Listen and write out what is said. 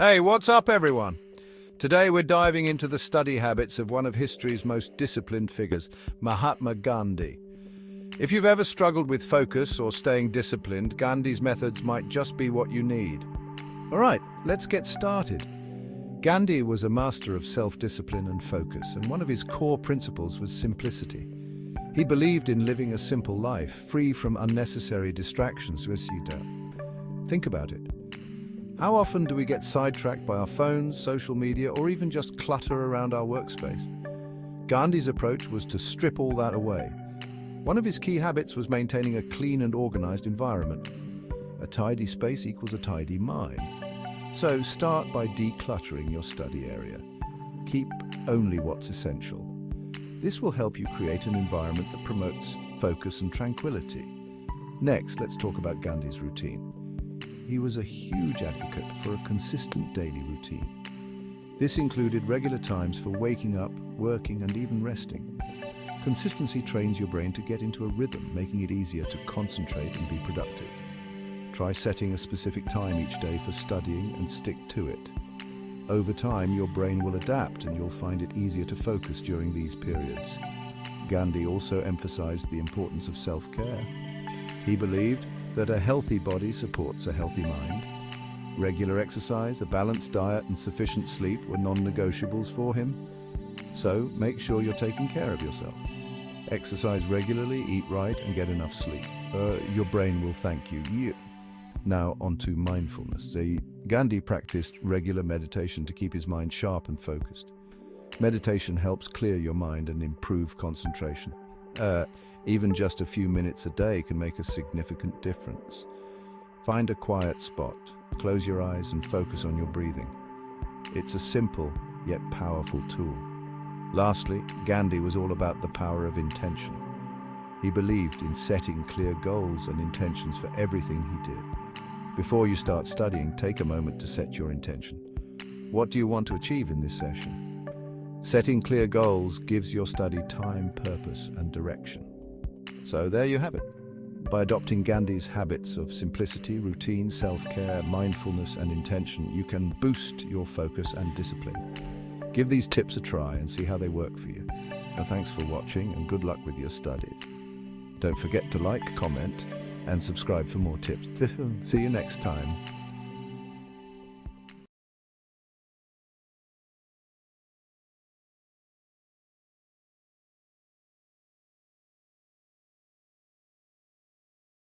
Hey, what's up, everyone? Today we're diving into the study habits of one of history's most disciplined figures, Mahatma Gandhi. If you've ever struggled with focus or staying disciplined, Gandhi's methods might just be what you need. All right, let's get started. Gandhi was a master of self-discipline and focus, and one of his core principles was simplicity. He believed in living a simple life, free from unnecessary distractions. Think about it. How often do we get sidetracked by our phones, social media, or even just clutter around our workspace? Gandhi's approach was to strip all that away. One of his key habits was maintaining a clean and organized environment. A tidy space equals a tidy mind. So start by decluttering your study area. Keep only what's essential. This will help you create an environment that promotes focus and tranquility. Next, let's talk about Gandhi's routine. He was a huge advocate for a consistent daily routine. This included regular times for waking up, working, and even resting. Consistency trains your brain to get into a rhythm, making it easier to concentrate and be productive. Try setting a specific time each day for studying and stick to it. Over time, your brain will adapt and you'll find it easier to focus during these periods. Gandhi also emphasized the importance of self-care. He believed that a healthy body supports a healthy mind. Regular exercise, a balanced diet, and sufficient sleep were non-negotiables for him. So make sure you're taking care of yourself. Exercise regularly, eat right, and get enough sleep. Your brain will thank you. Now on to mindfulness. Gandhi practiced regular meditation to keep his mind sharp and focused. Meditation helps clear your mind and improve concentration. Even just a few minutes a day can make a significant difference. Find a quiet spot, close your eyes and focus on your breathing. It's a simple yet powerful tool. Lastly, Gandhi was all about the power of intention. He believed in setting clear goals and intentions for everything he did. Before you start studying, take a moment to set your intention. What do you want to achieve in this session? Setting clear goals gives your study time, purpose, and direction. So there you have it. By adopting Gandhi's habits of simplicity, routine, self-care, mindfulness, and intention, you can boost your focus and discipline. Give these tips a try and see how they work for you. And thanks for watching and good luck with your studies. Don't forget to like, comment, and subscribe for more tips. See you next time.